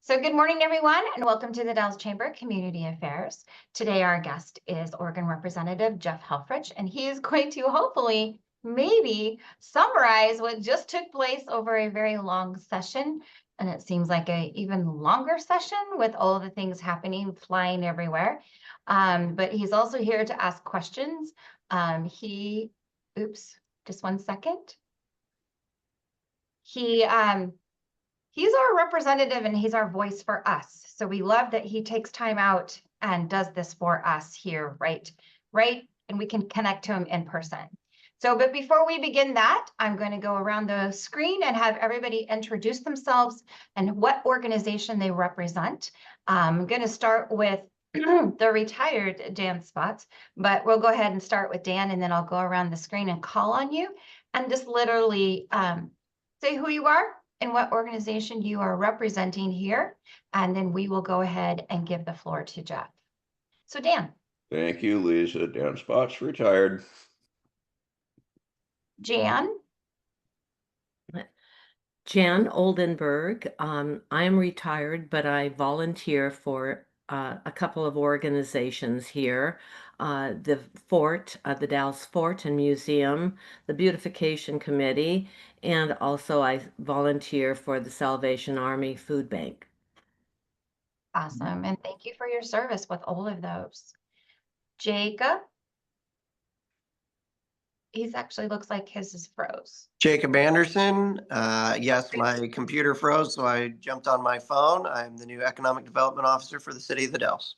So good morning, everyone, and welcome to the Dalles Chamber Community Affairs. Today, our guest is Oregon Representative Jeff Helfrich, and he is going to hopefully, maybe, summarize what just took place over a very long session. And it seems like an even longer session with all the things happening, flying everywhere. But he's also here to ask questions. Just one second. He's our representative and he's our voice for us. So we love that he takes time out and does this for us here, right? And we can connect to him in person. But before we begin that, I'm going to go around the screen and have everybody introduce themselves and what organization they represent. I'm going to start with the retired Dan spots, but we'll go ahead and start with Dan, and then I'll go around the screen and call on you and just literally say who you are and what organization you are representing here, and then we will go ahead and give the floor to Jeff. So Dan. Thank you, Lisa. Dan Spots, retired. Jan Oldenburg. I'm retired, but I volunteer for a couple of organizations here. The Fort, the Dalles Fort and Museum, the Beautification Committee, and also I volunteer for the Salvation Army Food Bank. Awesome, and thank you for your service with all of those. Jacob. He's actually looks like his is froze. Jacob Anderson. Yes, my computer froze, so I jumped on my phone. I'm the new Economic Development Officer for the City of the Dalles.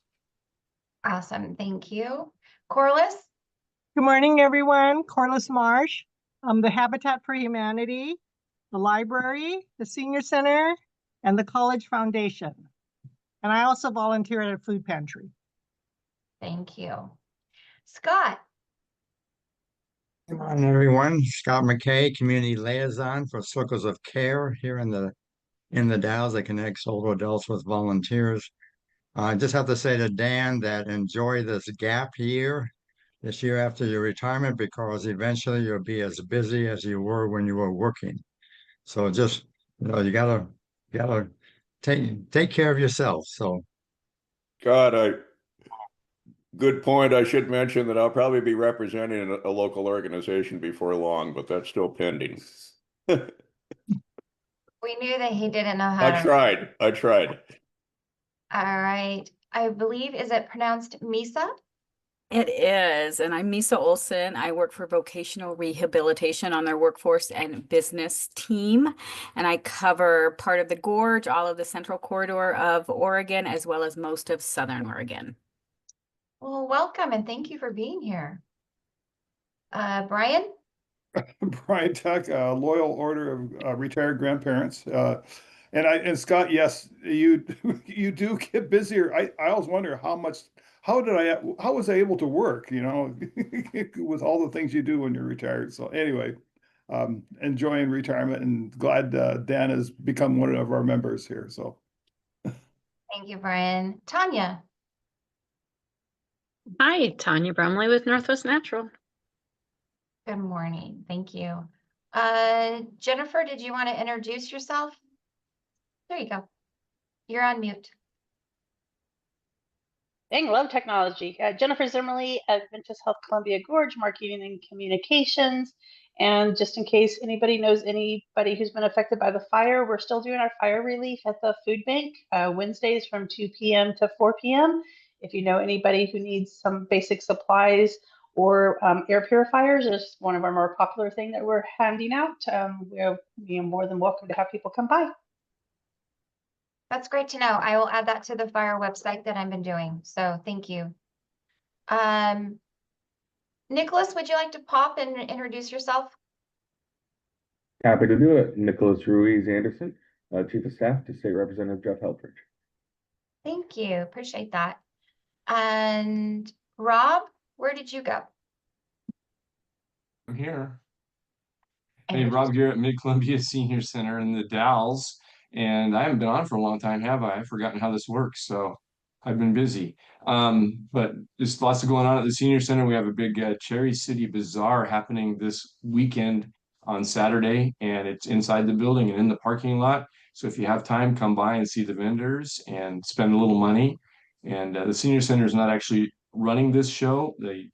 Awesome, thank you. Corliss. Good morning, everyone. Corliss Marsh. I'm the Habitat for Humanity, the library, the senior center, and the college foundation. And I also volunteer at a food pantry. Thank you. Scott. Good morning, everyone. Scott McKay, Community Liaison for Circles of Care here in the Dalles that connects older adults with volunteers. I just have to say to Dan that enjoy this gap year, this year after your retirement, because eventually you'll be as busy as you were when you were working. So just, you gotta take care of yourself. So, Good point. I should mention that I'll probably be representing a local organization before long, but that's still pending. We knew that he didn't know how I tried. All right. I believe, is it pronounced Misa? It is. And I'm Misa Olson. I work for vocational rehabilitation on their workforce and business team. And I cover part of the Gorge, all of the central corridor of Oregon, as well as most of Southern Oregon. Well, welcome and thank you for being here. Brian? Brian Tuck, Loyal Order of Retired Grandparents. And Scott, yes, you do get busier. I always wonder how was I able to work, with all the things you do when you're retired. So anyway, enjoying retirement and glad Dan has become one of our members here. So Thank you, Brian. Tanya. Hi, Tanya Brumley with Northwest Natural. Good morning. Thank you. Jennifer, did you want to introduce yourself? There you go. You're on mute. Dang, love technology. Jennifer Zimmerly, Adventist Health Columbia Gorge, Marketing and Communications. And just in case anybody knows anybody who's been affected by the fire, we're still doing our fire relief at the food bank Wednesdays from 2 p.m. to 4 p.m. If you know anybody who needs some basic supplies or air purifiers, is one of our more popular things that we're handing out. We're more than welcome to have people come by. That's great to know. I will add that to the fire website that I've been doing. So thank you. Nicholas, would you like to pop and introduce yourself? Happy to do it. Nicholas Ruiz Anderson, Chief of Staff to State Representative Jeff Helfrich. Thank you. Appreciate that. And Rob, where did you go? I'm here. Hey, Rob here at Mid-Columbia Senior Center in the Dalles. And I haven't been on for a long time, have I? I've forgotten how this works, so I've been busy. But there's lots going on at the Senior Center. We have a big Cherry City Bazaar happening this weekend on Saturday, and it's inside the building and in the parking lot. So if you have time, come by and see the vendors and spend a little money. And the senior center is not actually running this show. The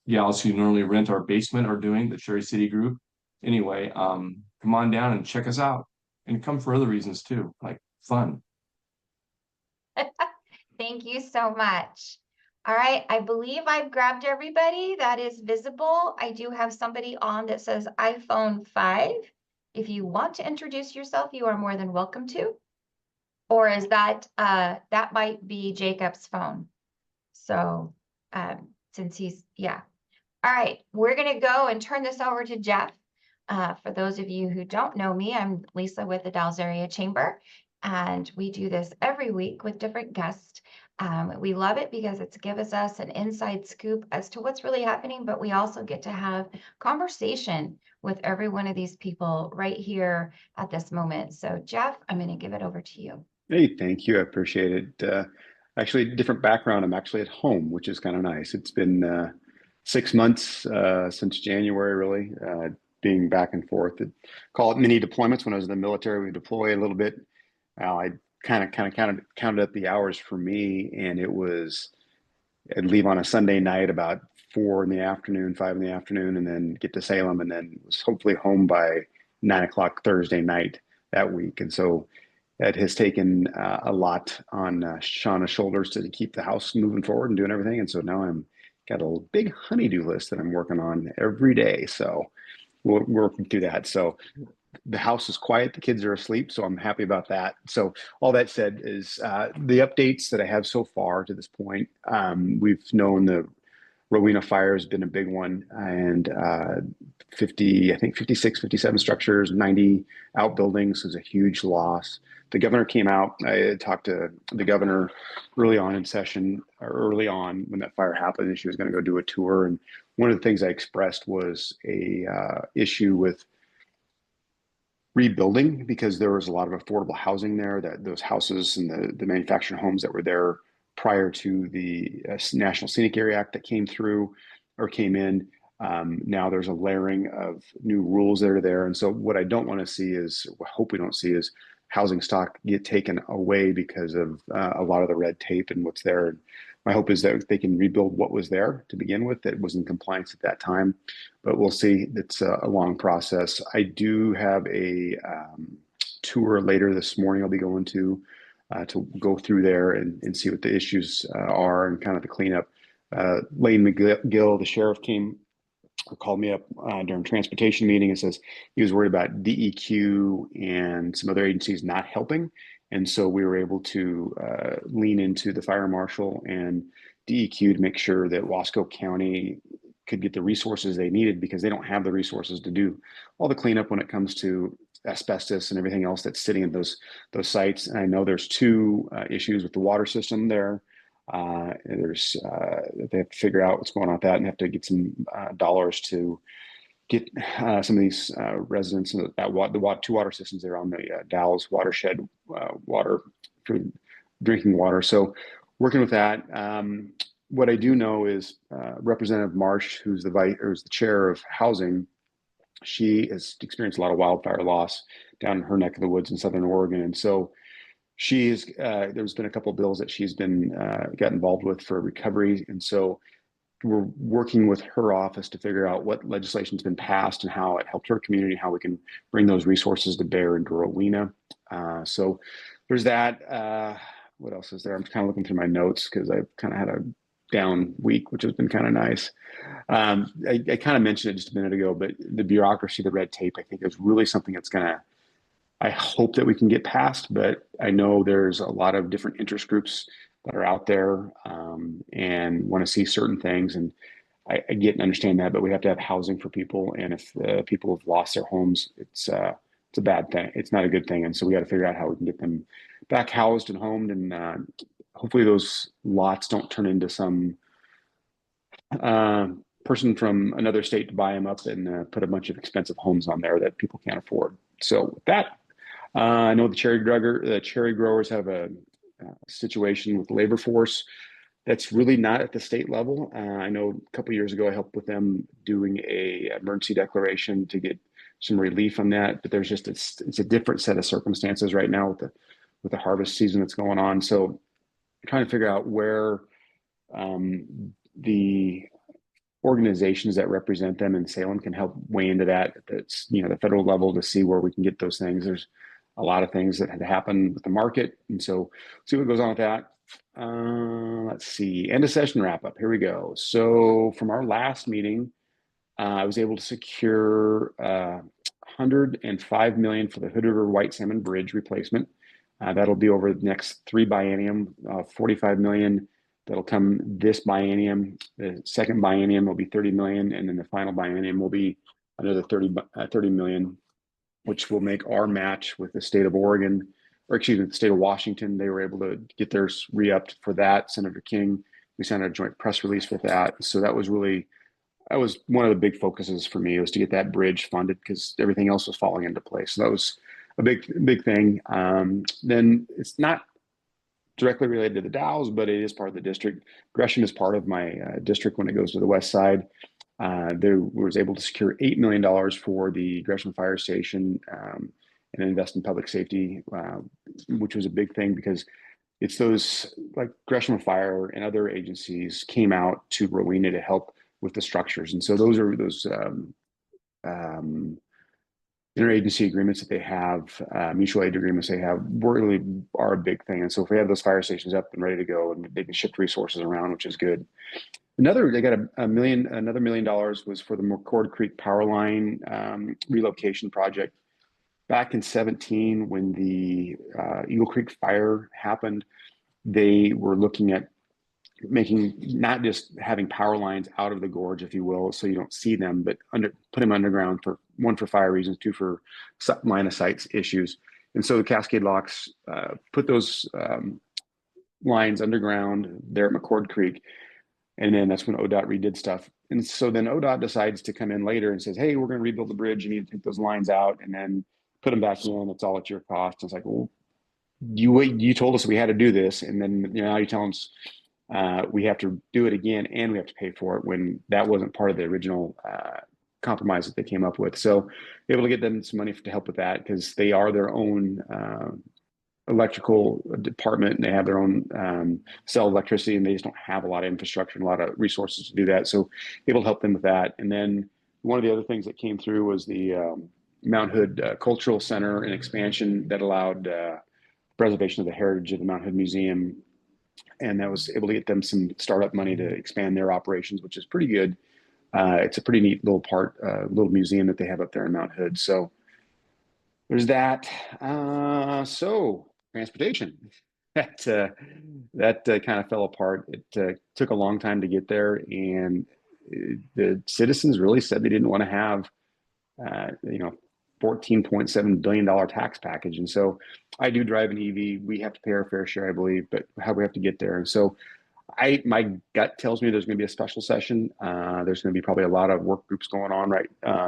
gals who normally rent our basement are doing the Cherry City group. Anyway, come on down and check us out, and come for other reasons too, like fun. Thank you so much. All right, I believe I've grabbed everybody that is visible. I do have somebody on that says iPhone 5. If you want to introduce yourself, you are more than welcome to. Or is that that might be Jacob's phone. So since he's, yeah. All right, we're gonna go and turn this over to Jeff. For those of you who don't know me, I'm Lisa with the Dalles Area Chamber, and we do this every week with different guests. We love it because it's gives us an inside scoop as to what's really happening, but we also get to have conversation with every one of these people right here at this moment. So Jeff, I'm gonna give it over to you. Hey, thank you. I appreciate it. Actually, different background. I'm actually at home, which is kind of nice. It's been 6 months since January, really, being back and forth. Call it mini deployments. When I was in the military, we deploy a little bit. I kind of counted up the hours for me, and I'd leave on a Sunday night about 4 in the afternoon, 5 in the afternoon, and then get to Salem, and then was hopefully home by 9 o'clock Thursday night that week. And so it has taken a lot on Shauna's shoulders to keep the house moving forward and doing everything. And so now I'm got a big honey-do list that I'm working on every day. So we're working through that. So the house is quiet, the kids are asleep, so I'm happy about that. So all that said is the updates that I have so far to this point. We've known the Rowena fire has been a big one, and 56, 57 structures, 90 outbuildings is a huge loss. The governor came out. I talked to the governor early on in session, or early on when that fire happened, and she was going to go do a tour. And one of the things I expressed was a issue with rebuilding, because there was a lot of affordable housing there, that those houses and the manufactured homes that were there prior to the National Scenic Area Act that came through or came in. Now there's a layering of new rules that are there. And so what I don't want to see is, hope we don't see, is housing stock get taken away because of a lot of the red tape and what's there. And my hope is that they can rebuild what was there to begin with that was in compliance at that time, but we'll see. It's a long process. I do have a tour later this morning I'll be going to go through there and see what the issues are and kind of the cleanup. Lane McGill, the sheriff, called me up during transportation meeting and says he was worried about DEQ and some other agencies not helping. And so we were able to lean into the fire marshal and DEQ to make sure that Wasco County could get the resources they needed, because they don't have the resources to do all the cleanup when it comes to asbestos and everything else that's sitting in those sites. And I know there's two issues with the water system there. They have to figure out what's going on with that and have to get some dollars to get some of these residents the two water systems there on the Dalles watershed water for drinking water. So working with that. What I do know is Representative Marsh, who's the chair of housing, she has experienced a lot of wildfire loss down in her neck of the woods in Southern Oregon. And so there's been a couple of bills that she's been got involved with for recovery. And so we're working with her office to figure out what legislation's been passed and how it helped her community, how we can bring those resources to bear in Rowena. So there's that. What else is there? I'm kind of looking through my notes because I've kind of had a down week, which has been kind of nice. I kind of mentioned it just a minute ago, but the bureaucracy, the red tape, I think is really something that's I hope that we can get past, but I know there's a lot of different interest groups that are out there and want to see certain things. And I get and understand that, but we have to have housing for people. And if people have lost their homes, it's a bad thing. It's not a good thing. And so we got to figure out how we can get them back housed and homed. And hopefully those lots don't turn into some person from another state to buy them up and put a bunch of expensive homes on there that people can't afford. So with that, I know the cherry growers have a situation with the labor force. That's really not at the state level. I know a couple years ago I helped with them doing a emergency declaration to get some relief on that, but there's just it's a different set of circumstances right now with the harvest season that's going on. So trying to figure out where the organizations that represent them in Salem can help weigh into that. That's, you know, the federal level to see where we can get those things. There's a lot of things that had happened with the market, and so see what goes on with that. Let's see, end of session wrap up. Here we go. So from our last meeting, I was able to secure $105 million for the Hood River White Salmon Bridge replacement. That'll be over the next 3 biennium, $45 million. That'll come this biennium. The second biennium will be 30 million, and then the final biennium will be another 30 million, which will make our match with the state of Oregon, or excuse me, the state of Washington. They were able to get theirs re-upped for that. Senator King, we sent a joint press release with that. So that was one of the big focuses for me, was to get that bridge funded, because everything else was falling into place. So that was a big thing. Then it's not directly related to the Dalles, but it is part of the district. Gresham is part of my district when it goes to the west side. There was able to secure $8 million for the Gresham Fire Station and invest in public safety, which was a big thing, because it's those, like Gresham Fire and other agencies came out to Rowena to help with the structures. And so those are those interagency agreements that they have, mutual aid agreements they have, really are a big thing. And so if we have those fire stations up and ready to go, and they can shift resources around, which is good. They got another $1 million was for the McCord Creek power line relocation project. Back in 2017, when the Eagle Creek fire happened, they were looking at making, not just having power lines out of the gorge, if you will, so you don't see them, but put them underground, for one, for fire reasons, two, for line of sight issues. And so the Cascade Locks put those lines underground there at McCord Creek. And then that's when ODOT redid stuff. And so then ODOT decides to come in later and says, hey, we're going to rebuild the bridge. You need to take those lines out and then put them back in. It's all at your cost. It's like, well, you told us we had to do this. And then, you know, now you tell us we have to do it again, and we have to pay for it, when that wasn't part of the original compromise that they came up with. So able to get them some money to help with that, because they are their own electrical department, and they have their own sell electricity, and they just don't have a lot of infrastructure and a lot of resources to do that. So able to help them with that. And then one of the other things that came through was the Mount Hood Cultural Center and expansion that allowed preservation of the heritage of the Mount Hood Museum. And that was able to get them some startup money to expand their operations, which is pretty good. It's a pretty neat little little museum that they have up there in Mount Hood. So there's that. So transportation, that kind of fell apart. It took a long time to get there, and the citizens really said they didn't want to have, $14.7 billion tax package. And so I do drive an EV. We have to pay our fair share, I believe, but how we have to get there. And so my gut tells me there's going to be a special session. There's going to be probably a lot of work groups going on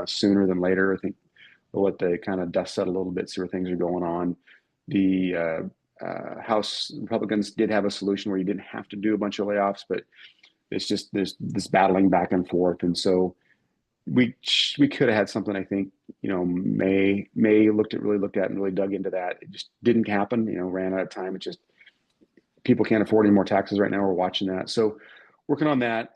sooner than later. I think we'll let the kind of dust settle a little bit, see where things are going on. The House Republicans did have a solution where you didn't have to do a bunch of layoffs, but it's just there's this battling back and forth. And so we could have had something, I think, May really looked at and really dug into that. It just didn't happen, ran out of time. It just, people can't afford any more taxes right now. We're watching that. So working on that.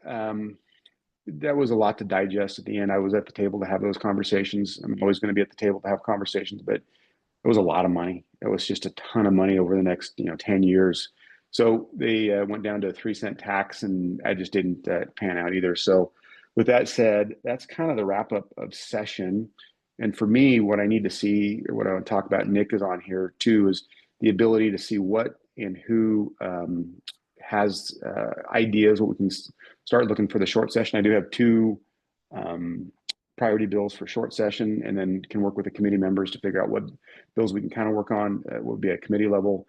That was a lot to digest at the end. I was at the table to have those conversations. I'm always going to be at the table to have conversations, but it was a lot of money. It was just a ton of money over the next, 10 years. So they went down to a 3-cent tax, and I just didn't pan out either. So with that said, that's kind of the wrap up of session. And for me, what I need to see, or what I want to talk about, Nick is on here too, is the ability to see what and who has ideas, what we can start looking for the short session. I do have 2 priority bills for short session, and then can work with the committee members to figure out what bills we can kind of work on. Will be at committee level.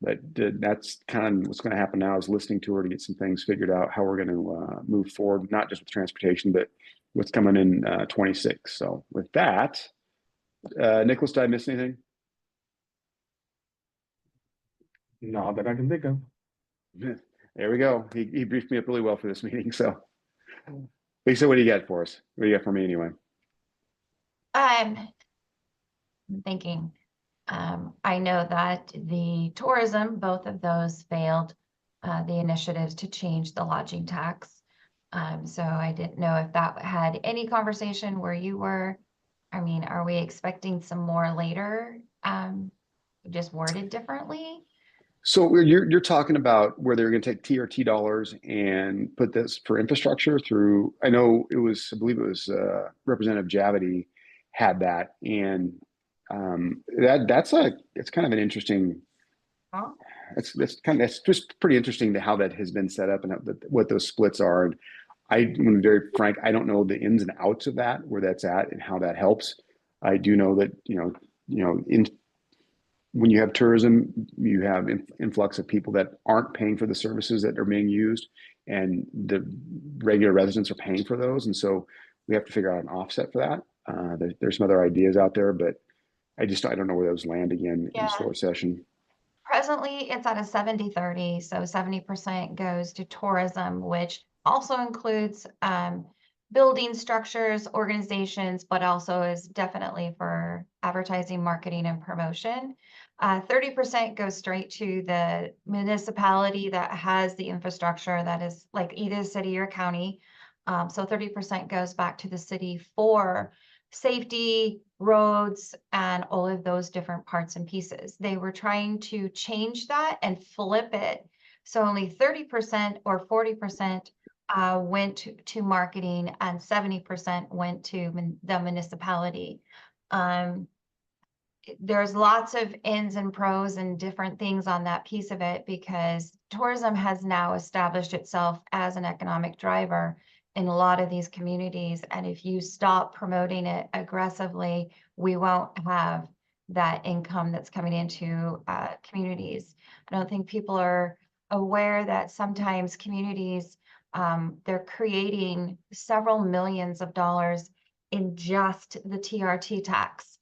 But that's kind of what's going to happen now, is listening to her to get some things figured out, how we're going to move forward, not just with transportation, but what's coming in 26. So with that, Nicholas, did I miss anything? Not that I can think of. There we go. He briefed me up really well for this meeting. So, Lisa, what do you got for us? What do you got for me anyway? I'm thinking, I know that the tourism, both of those failed, the initiatives to change the lodging tax. So I didn't know if that had any conversation where you were. I mean, are we expecting some more later? Just worded differently? So you're talking about where they're going to take TRT dollars and put this for infrastructure through. I know it was, I believe it was Representative Javity had that, and it's kind of an interesting. Huh? That's just pretty interesting to how that has been set up and what those splits are. And I'm going to be very frank, I don't know the ins and outs of that, where that's at and how that helps. I do know that when you have tourism, you have influx of people that aren't paying for the services that are being used, and the regular residents are paying for those. And so we have to figure out an offset for that. There's some other ideas out there, but I don't know where those land again in Yeah. this session. Presently, it's at a 70-30, so 70% goes to tourism, which also includes building structures, organizations, but also is definitely for advertising, marketing, and promotion. 30% goes straight to the municipality that has the infrastructure that is like either city or county. So 30% goes back to the city for safety, roads, and all of those different parts and pieces. They were trying to change that and flip it. So only 30% or 40% went to marketing and 70% went to the municipality. There's lots of ins and pros and different things on that piece of it, because tourism has now established itself as an economic driver in a lot of these communities. And if you stop promoting it aggressively, we won't have that income that's coming into communities. I don't think people are aware that sometimes communities, they're creating several millions of dollars in just the TRT tax.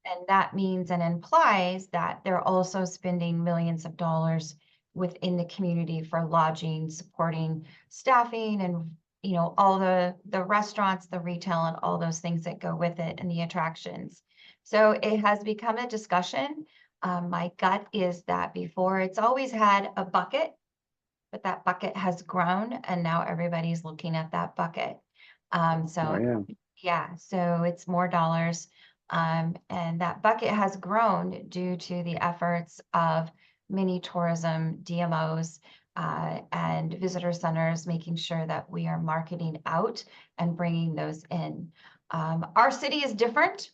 And that means and implies that they're also spending millions of dollars within the community for lodging, supporting staffing, and all the restaurants, the retail, and all those things that go with it, and the attractions. So it has become a discussion. My gut is that before it's always had a bucket, but that bucket has grown, and now everybody's looking at that bucket. Yeah, so it's more dollars. And that bucket has grown due to the efforts of many tourism DMOs and visitor centers, making sure that we are marketing out and bringing those in. Our city is different,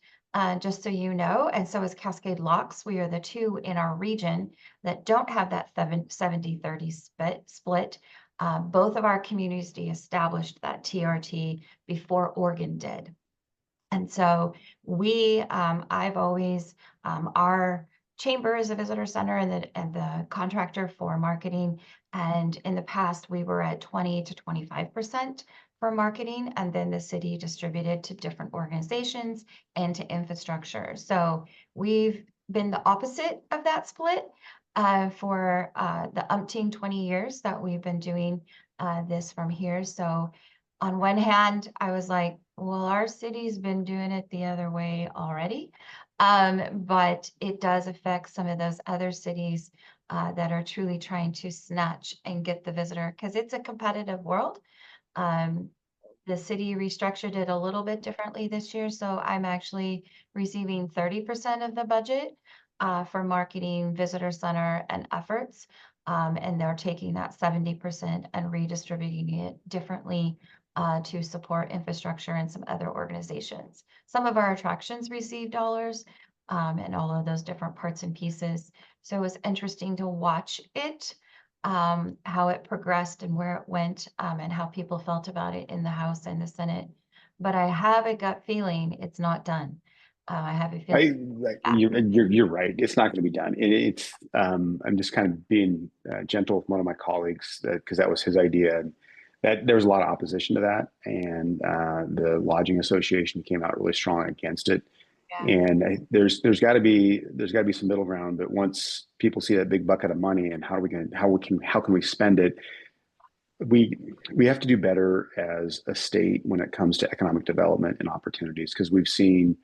just so you know, and so is Cascade Locks. We are the two in our region that don't have that 70-30 split. Both of our communities established that TRT before Oregon did. And so I've always, our chamber is a visitor center and the contractor for marketing. And in the past, we were at 20 to 25% for marketing, and then the city distributed to different organizations and to infrastructure. So we've been the opposite of that split for the umpteen 20 years that we've been doing this from here. So on one hand, I was like, well, our city's been doing it the other way already. But it does affect some of those other cities that are truly trying to snatch and get the visitor, because it's a competitive world. The city restructured it a little bit differently this year, so I'm actually receiving 30% of the budget for marketing, visitor center, and efforts. And they're taking that 70% and redistributing it differently to support infrastructure and some other organizations. Some of our attractions receive dollars and all of those different parts and pieces. So it was interesting to watch it, how it progressed and where it went, and how people felt about it in the House and the Senate. But I have a gut feeling it's not done. I have a feeling. You're right. It's not going to be done. I'm just kind of being gentle with one of my colleagues because that was his idea. And that there was a lot of opposition to that, and the Lodging Association came out really strong against it. Yeah. And there's got to be some middle ground. But once people see that big bucket of money and how can we spend it, we have to do better as a state when it comes to economic development and opportunities, because we've seen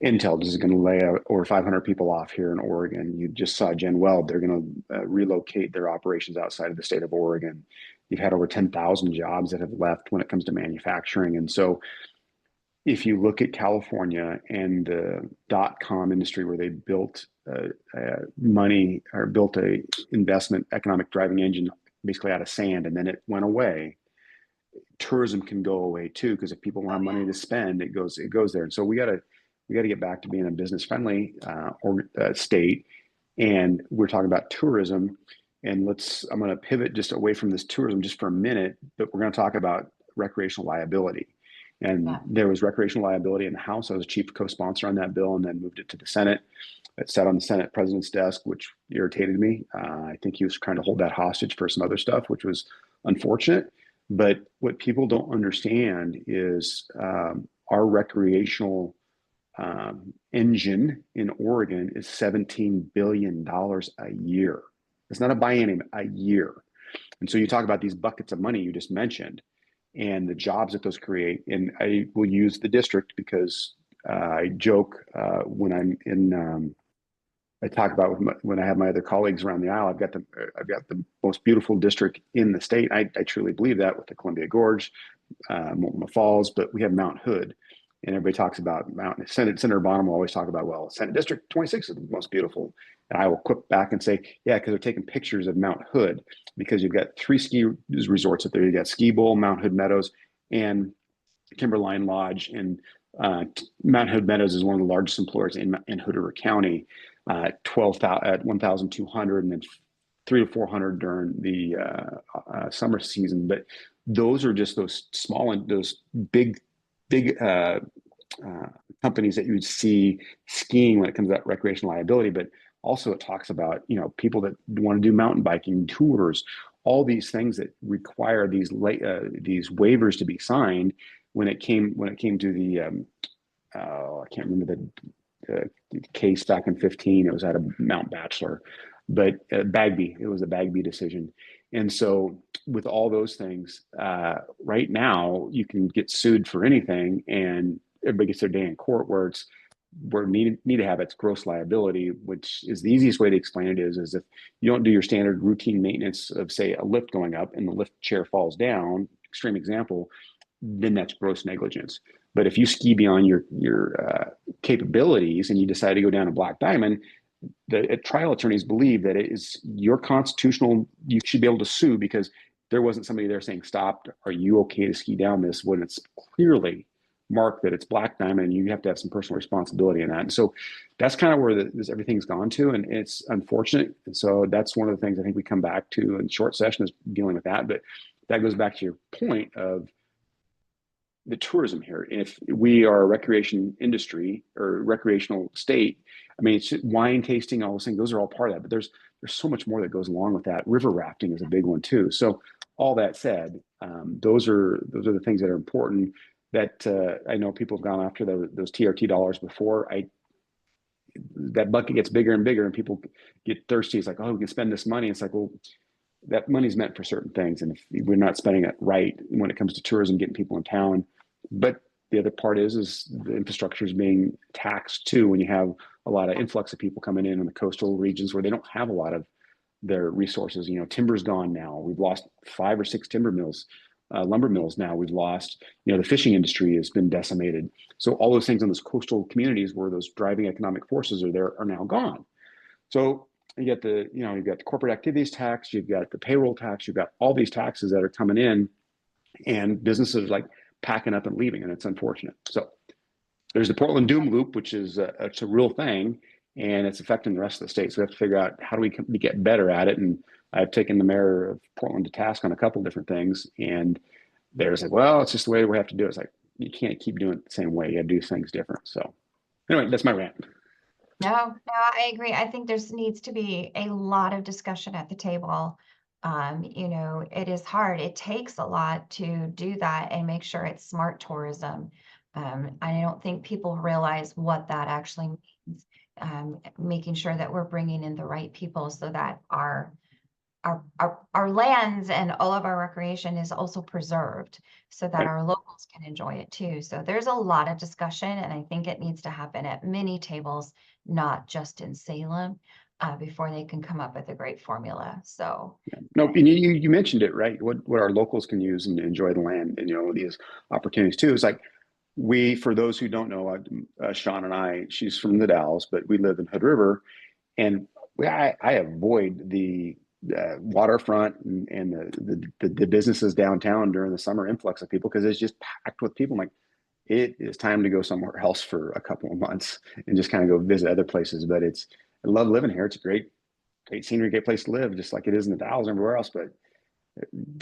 Intel is going to lay over 500 people off here in Oregon. You just saw Gen Weld; they're going to relocate their operations outside of the state of Oregon. You've had over 10,000 jobs that have left when it comes to manufacturing, and so if you look at California and the .com industry, where they built money or built a investment economic driving engine basically out of sand, and then it went away. Tourism can go away too, because if people want money to spend, it goes there. And so we got to get back to being a business friendly state. And we're talking about tourism, and I'm going to pivot just away from this tourism just for a minute, but we're going to talk about recreational liability. And there was recreational liability in the House. I was a chief co-sponsor on that bill, and then moved it to the Senate. It sat on the Senate president's desk, which irritated me. I think he was trying to hold that hostage for some other stuff, which was unfortunate. But what people don't understand is our recreational engine in Oregon is $17 billion a year. It's not a biennium, a year. And so you talk about these buckets of money you just mentioned and the jobs that those create. And I will use the district because I joke when I'm in, I talk about when I have my other colleagues around the aisle, I've got the most beautiful district in the state. I truly believe that, with the Columbia Gorge, Multnomah Falls, but we have Mount Hood. And everybody talks about Senator Bonham will always talk about, well, Senate District 26 is the most beautiful. And I will quip back and say, yeah, because they're taking pictures of Mount Hood, because you've got 3 ski resorts up there. You've got Ski Bowl, Mount Hood Meadows, and Timberline Lodge. And Mount Hood Meadows is one of the largest employers in Hood River County, 12,000 at 1,200, and then 300 to 400 during the summer season. But those are just those small and those big companies that you would see skiing when it comes to that recreational liability. But also it talks about, people that want to do mountain biking tours, all these things that require these waivers to be signed. When it came to the I can't remember the case back in 15, it was out of Mount Bachelor, but Bagby, it was a Bagby decision. And so with all those things, right now you can get sued for anything, and everybody gets their day in court, where need to have its gross liability, which is the easiest way to explain it is if you don't do your standard routine maintenance of, say, a lift going up and the lift chair falls down, extreme example, then that's gross negligence. But if you ski beyond your capabilities and you decide to go down a black diamond, the trial attorneys believe that it is your constitutional, you should be able to sue, because there wasn't somebody there saying, stop, are you okay to ski down this, when it's clearly marked that it's black diamond, and you have to have some personal responsibility in that. And so that's kind of where everything's gone to, and it's unfortunate. And so that's one of the things I think we come back to in short session, is dealing with that. But that goes back to your point of the tourism here. If we are a recreation industry or recreational state, I mean, it's wine tasting, all those things, those are all part of that. But there's so much more that goes along with that. River rafting is a big one too. So all that said, those are the things that are important. That I know people have gone after those TRT dollars before. That bucket gets bigger and bigger, and people get thirsty. It's like, oh, we can spend this money. It's like, well, that money's meant for certain things, and if we're not spending it right when it comes to tourism, getting people in town. But the other part is the infrastructure is being taxed too, when you have a lot of influx of people coming in the coastal regions where they don't have a lot of their resources. Timber's gone now. We've lost 5 or 6 timber mills, lumber mills now. We've lost, the fishing industry has been decimated. So all those things in those coastal communities where those driving economic forces are there are now gone. So you get you've got the corporate activities tax, you've got the payroll tax, you've got all these taxes that are coming in, and businesses are like packing up and leaving, and it's unfortunate. So there's the Portland doom loop, which is it's a real thing, and it's affecting the rest of the state. So we have to figure out how do we get better at it. And I've taken the mayor of Portland to task on a couple of different things, and they're like, well, it's just the way we have to do it. It's like, you can't keep doing it the same way. You got to do things different. So anyway, that's my rant. No, I agree. I think there needs to be a lot of discussion at the table You know, it is hard. It takes a lot to do that and make sure it's smart tourism. I don't think people realize what that actually means. Making sure that we're bringing in the right people so that our lands and all of our recreation is also preserved so that Right. our locals can enjoy it too. So there's a lot of discussion, and I think it needs to happen at many tables, not just in Salem, before they can come up with a great formula. So No, and you mentioned it, right? What our locals can use and enjoy the land, and these opportunities too. It's like for those who don't know, Sean and I, she's from the Dalles, but we live in Hood River, and I avoid the waterfront and the businesses downtown during the summer influx of people because it's just packed with people. I'm like, it is time to go somewhere else for a couple of months and just kind of go visit other places. But I love living here. It's a great scenery, great place to live, just like it is in the Dalles and everywhere else. But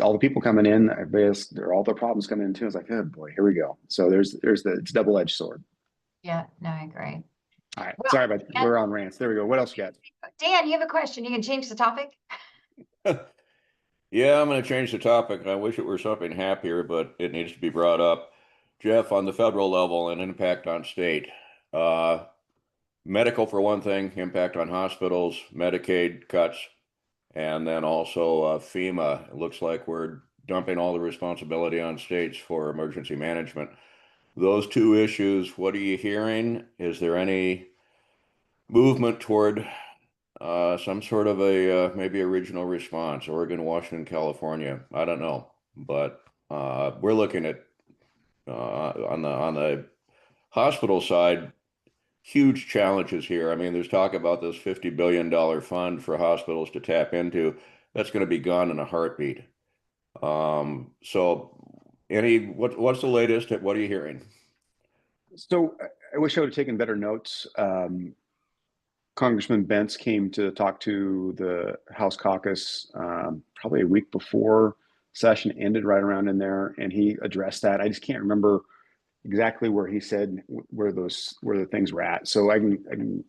all the people coming in, all their problems coming in too. It's like, oh boy, here we go. So it's double-edged sword. yeah, no, I agree. All right, Well, sorry about we're on rants. There we go. What else you got? Dan, you have a question? You can change the topic. Yeah, I'm going to change the topic. I wish it were something happier, but it needs to be brought up. Jeff, on the federal level and impact on state. Medical, for one thing, impact on hospitals, Medicaid cuts, and then also FEMA. It looks like we're dumping all the responsibility on states for emergency management. Those two issues, what are you hearing? Is there any movement toward some sort of maybe a regional response, Oregon, Washington, California? I don't know, but we're looking at on the hospital side, huge challenges here. I mean, there's talk about this $50 billion fund for hospitals to tap into. That's going to be gone in a heartbeat. So what's the latest? What are you hearing? So I wish I would have taken better notes. Congressman Bentz came to talk to the House caucus probably a week before session ended, right around in there, and he addressed that. I just can't remember exactly where he said where the things were at. So I can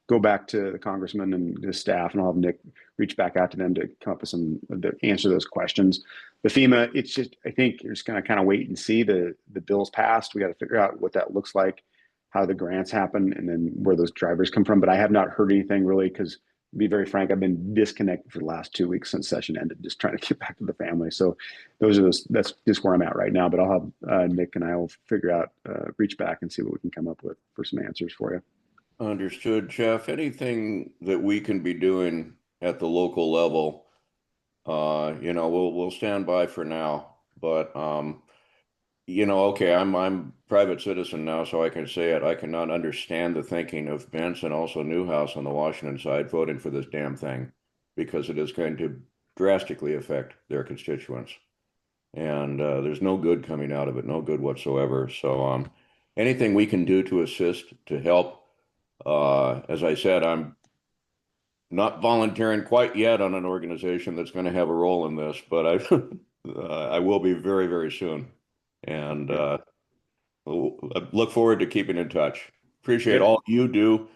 go back to the congressman and his staff, and I'll have Nick reach back out to them to come up with to answer those questions. The FEMA, it's just, I think you're just going to kind of wait and see the bills passed. We got to figure out what that looks like, how the grants happen, and then where those drivers come from. But I have not heard anything really because, to be very frank, I've been disconnected for the last 2 weeks since session ended, just trying to get back to the family. So that's just where I'm at right now. But I'll have Nick and I will figure out, reach back and see what we can come up with for some answers for you. Understood, Jeff. Anything that we can be doing at the local level, we'll stand by for now. But okay, I'm private citizen now, so I can say it. I cannot understand the thinking of Bentz and also Newhouse on the Washington side voting for this damn thing, because it is going to drastically affect their constituents. And there's no good coming out of it, no good whatsoever. So anything we can do to assist, to help. As I said, I'm not volunteering quite yet on an organization that's going to have a role in this, but I will be very, very soon. And I look forward to keeping in touch. Appreciate all you do.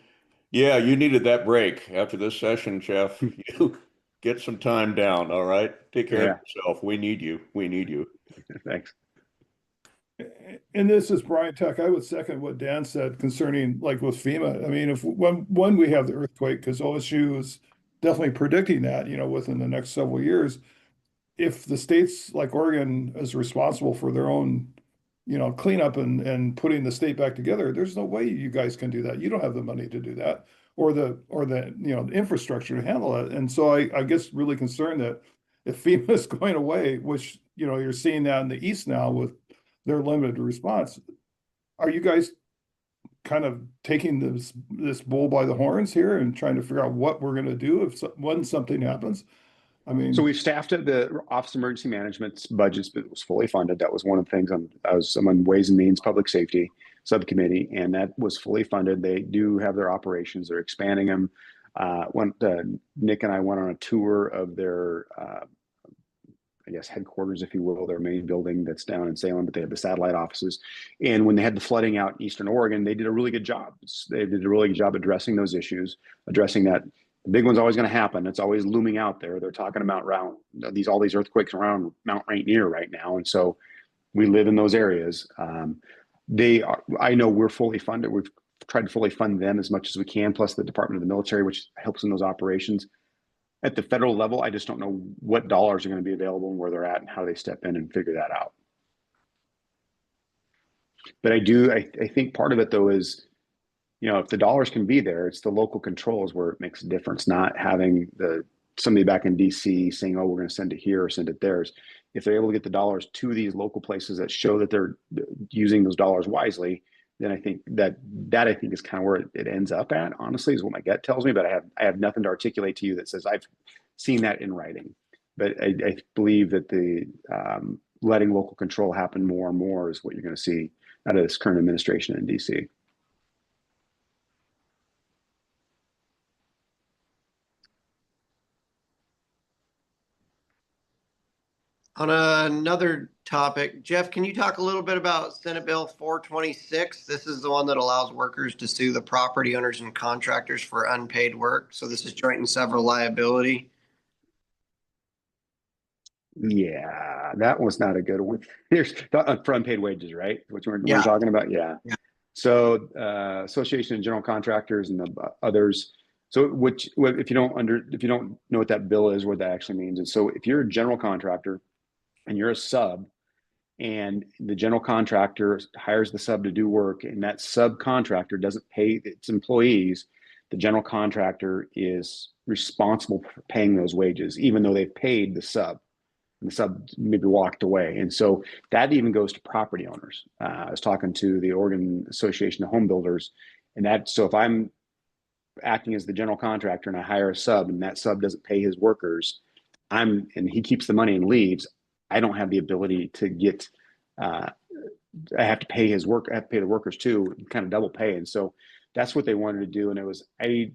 Yeah, you needed that break after this session, Jeff. You get some time down, all right? Take care of yourself. We need you. We need you. Thanks. And this is Brian Tuck. I would second what Dan said concerning like with FEMA. I mean, if when we have the earthquake, because OSU is definitely predicting that, within the next several years, if the states like Oregon is responsible for their own, cleanup and putting the state back together, there's no way you guys can do that. You don't have the money to do that or the the infrastructure to handle it. And so I guess really concerned that if FEMA is going away, which, you're seeing that in the East now with their limited response. Are you guys kind of taking this bull by the horns here and trying to figure out what we're going to do when something happens? I mean, so we've staffed it. The Office of Emergency Management's budget was fully funded. That was one of the things. I'm on Ways and Means Public Safety Subcommittee, and that was fully funded. They do have their operations. They're expanding them. Nick and I went on a tour of their I guess, headquarters, if you will, their main building that's down in Salem, but they have the satellite offices. And when they had the flooding out in Eastern Oregon, they did a really good job. They did a really good job addressing those issues, addressing that The big one's always going to happen. It's always looming out there. They're talking about all these earthquakes around Mount Rainier right now, and so we live in those areas. I know we're fully funded. We've tried to fully fund them as much as we can, plus the Department of the Military, which helps in those operations. At the federal level, I just don't know what dollars are going to be available and where they're at and how they step in and figure that out. But I think part of it though is, if the dollars can be there, it's the local controls where it makes a difference, not having somebody back in DC saying, oh, we're going to send it here or send it there. If they're able to get the dollars to these local places that show that they're using those dollars wisely, then I think that I think is kind of where it ends up at, honestly, is what my gut tells me. But I have nothing to articulate to you that says I've seen that in writing. But I believe that the letting local control happen more and more is what you're going to see out of this current administration in DC. On another topic, Jeff, can you talk a little bit about Senate Bill 426? This is the one that allows workers to sue the property owners and contractors for unpaid work. So this is joint and several liability. Yeah, that was not a good one. There's for unpaid wages, right? Which we're Yeah. talking about. Yeah. So Association of General Contractors and the others. So if you don't know what that bill is, what that actually means. And so if you're a general contractor and you're a sub, and the general contractor hires the sub to do work, and that subcontractor doesn't pay its employees, the general contractor is responsible for paying those wages, even though they've paid the sub. And the sub maybe walked away. And so that even goes to property owners. I was talking to the Oregon Association of Home Builders, and so if I'm acting as the general contractor and I hire a sub and that sub doesn't pay his workers, and he keeps the money and leaves, I don't have the ability to get, I have to pay his work, I have to pay the workers too, kind of double pay. And so that's what they wanted to do. And I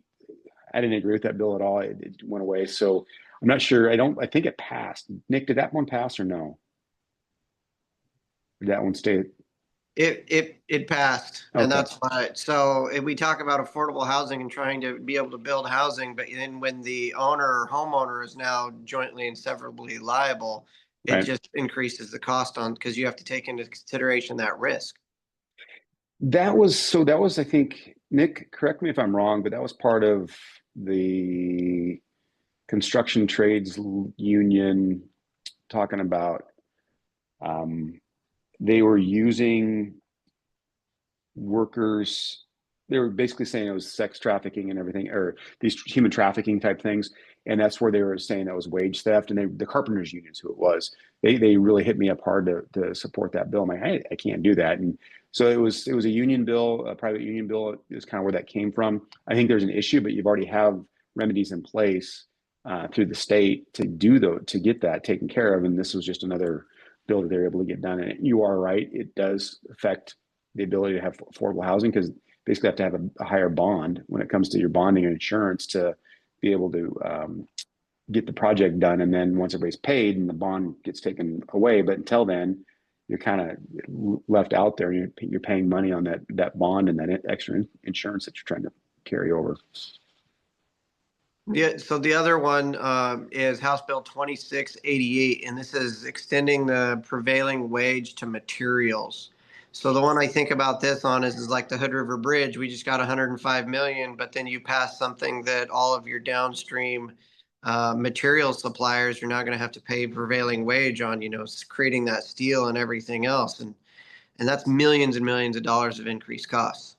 didn't agree with that bill at all. It went away. So I'm not sure. I think it passed. Nick, did that one pass or no? Did that one stay? It passed, Okay. and that's why. So if we talk about affordable housing and trying to be able to build housing, but then when the owner or homeowner is now jointly and severably liable, it Right. just increases the cost because you have to take into consideration that risk. That was, I think, Nick, correct me if I'm wrong, but that was part of the construction trades union talking about, they were using workers. They were basically saying it was sex trafficking and everything, or these human trafficking type things. And that's where they were saying that was wage theft. And the carpenters unions, who it was, they really hit me up hard to support that bill. I'm like, I can't do that. And so it was a union bill, a private union bill is kind of where that came from. I think there's an issue, but you've already have remedies in place through the state to get that taken care of. And this was just another bill that they're able to get done. And you are right, it does affect the ability to have affordable housing, because basically have to have a higher bond when it comes to your bonding and insurance to be able to get the project done. And then once everybody's paid and the bond gets taken away, but until then, you're kind of left out there. You're paying money on that bond and that extra insurance that you're trying to carry over. Yeah, so the other one is House Bill 2688, and this is extending the prevailing wage to materials. So the one I think about this on is like the Hood River Bridge. We just got 105 million, but then you pass something that all of your downstream material suppliers are now going to have to pay prevailing wage on, creating that steel and everything else. And that's millions and millions of dollars of increased costs.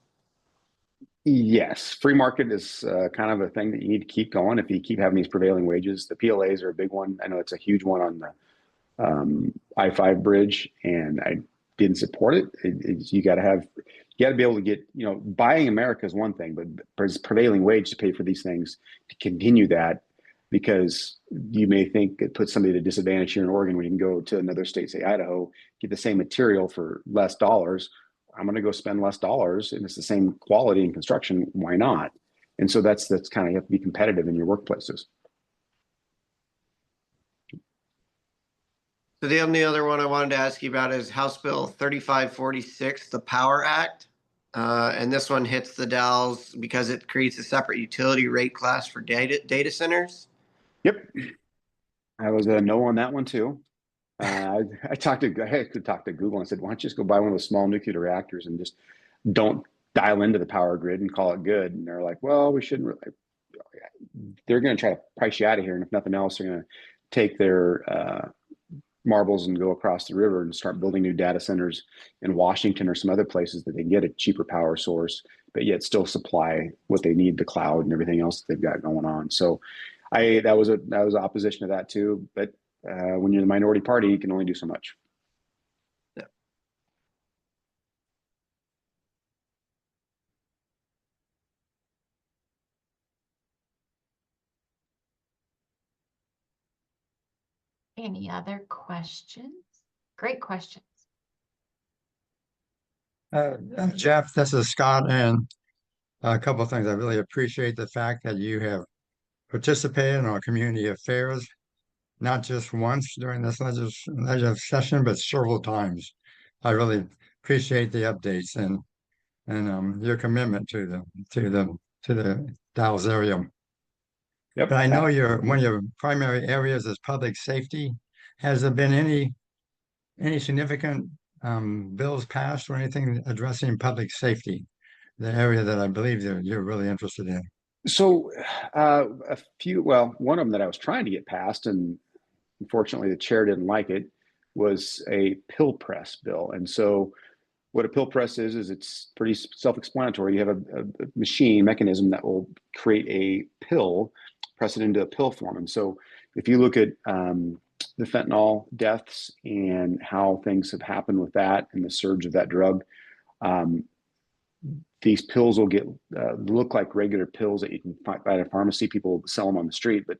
Yes, free market is kind of a thing that you need to keep going if you keep having these prevailing wages. The PLAs are a big one. I know it's a huge one on the I-5 bridge, and I didn't support it. You got to be able to get, buying America is one thing, but prevailing wage to pay for these things to continue that, because you may think it puts somebody at a disadvantage here in Oregon when you can go to another state, say Idaho, get the same material for less dollars. I'm going to go spend less dollars and it's the same quality in construction. Why not? And so that's kind of, you have to be competitive in your workplaces. So the only other one I wanted to ask you about is House Bill 3546, the Power Act. And this one hits the Dalles because it creates a separate utility rate class for data centers. Yep. I was a no on that one too. I could talk to Google and said, why don't you just go buy one of those small nuclear reactors and just don't dial into the power grid and call it good. And they're like, well, we shouldn't really. They're going to try to price you out of here. And if nothing else, they're going to take their marbles and go across the river and start building new data centers in Washington or some other places that they can get a cheaper power source, but yet still supply what they need, the cloud and everything else that they've got going on. So that was opposition to that too. But when you're the minority party, you can only do so much. Yeah. Any other questions? Great questions. Jeff, this is Scott, and a couple of things. I really appreciate the fact that you have participated in our community affairs, not just once during this legislative session, but several times. I really appreciate the updates and your commitment to the Dalles area. Yep. But I know one of your primary areas is public safety. Has there been any significant bills passed or anything addressing public safety, the area that I believe you're really interested in? So one of them that I was trying to get passed, and unfortunately the chair didn't like it, was a pill press bill. And so what a pill press is it's pretty self-explanatory. You have a mechanism that will create a pill, press it into a pill form. And so if you look at the fentanyl deaths and how things have happened with that and the surge of that drug, these pills will look like regular pills that you can buy at a pharmacy. People sell them on the street, but